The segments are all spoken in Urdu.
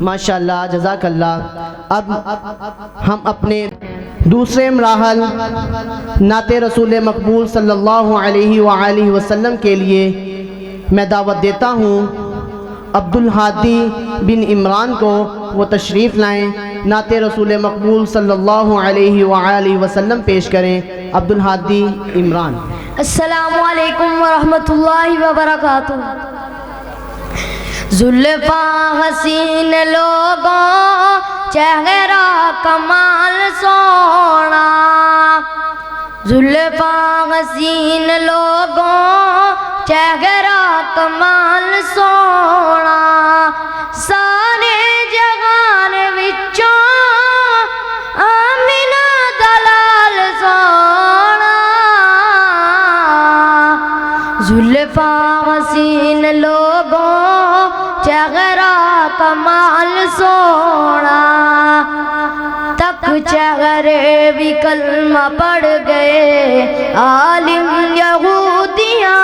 ماشاءاللہ، جزاک اللہ۔ اب ہم اپنے دوسرے مراحل نعت رسول مقبول صلی اللہ علیہ وآلہ وسلم کے لیے میں دعوت دیتا ہوں عبدالہادی بن عمران کو، وہ تشریف لائیں، نعت رسول مقبول صلی اللہ علیہ وآلہ وسلم پیش کریں۔ عبدالہادی عمران۔ السلام علیکم ورحمۃ اللہ وبرکاتہ۔ زلفاں حسین لوگوں، چہرہ کمال سونا، زلفاں حسین لوگوں، چہرہ کمال سونا، سارے جہان وچوں آمینہ دلال سونا، زلفاں حسین لوگوں، چہرہ کمال سونا، تک چہرے بھی کلمہ پڑھ گئے عالم یہودیاں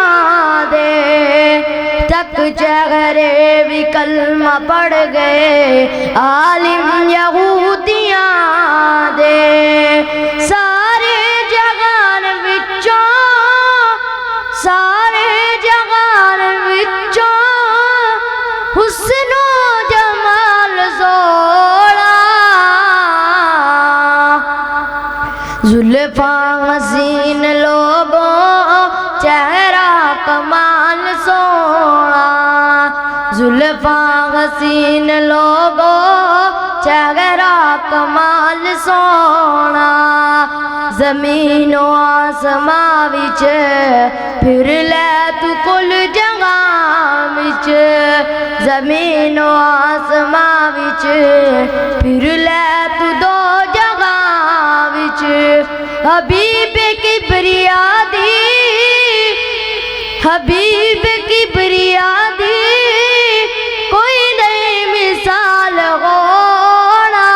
دے، تک چہرے بھی کلمہ پڑھ گئے عالم یہودیاں دے، سارے جہان وچوں، سارے جہان وچوں حسن و جمال سونا، زلفاں حسین لوگوں، چہرہ کمال سونا، زلفاں حسین لوگوں، چہرہ کمال سونا، زمین و آسمان وچ پھر لے تو کل جگہ وچ، زمین و آسمان وچ پھر لے تو دو جگہ وچ، حبیب کبریا دی، حبیب کبریا دی کوئی نہیں مثال ہونا،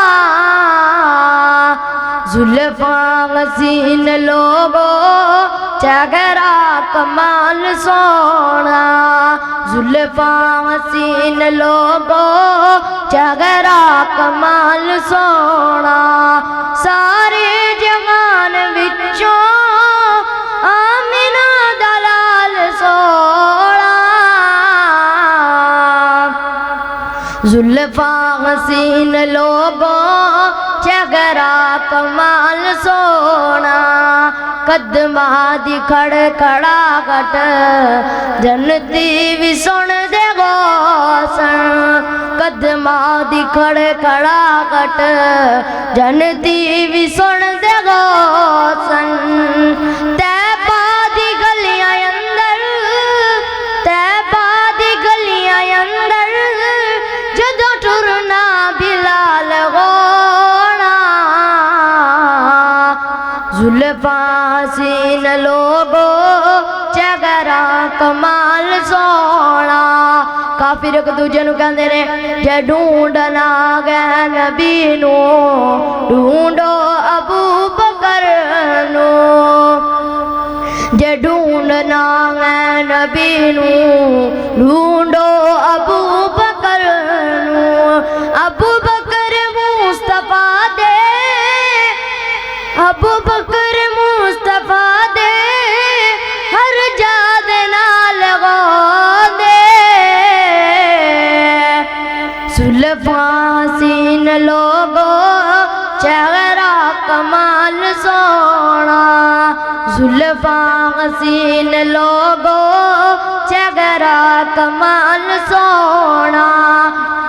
زلفاں حسین لوگوں، چہرہ کمال سونا، زلفاں حسین لوگوں، چہرہ کمال سونا، سارے جہان وچوں آمینہ دلال سونا، زلفاں حسین لوگوں، چہرہ کمال سونا، قدماں دی کھڑکھڑاہٹ جنتی بھی سن دے غوثن، قدماں دی کھڑکھڑاہٹ جنتی بھی سن دے غوثن، طیبہ دی گلیاں اندر، طیبہ دی گلیاں اندر جدوں ٹرنا بلال ہونا، زلفاں حسین لوگوں، چہرہ کمال سونا، کافر ایک دوجے نوں کہندے نے جے ڈھونڈنا گئے نبی نوں، ڈھونڈو ابو بکر نوں، جے ڈھونڈنا گئے نبی نوں، ڈھونڈو ابو بکر نوں، ابو بکر مصطفیٰ دے، ابو بکر مصطفیٰ دے ہر جا دے نال غوندے، زلفاں حسین لوگوں، چہرہ کمال سونا، زلفاں حسین لوگوں، چہرہ کمال سونا،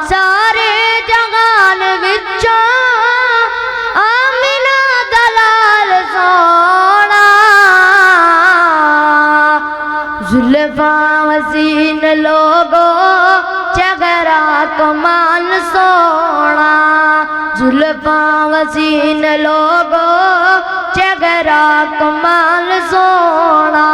سارے جہان وچوں آمینہ دلال سونا، زلفاں حسین لوگوں، چہرہ کمال سونا، زلفاں حسین لوگوں، چہرہ کمال سونا۔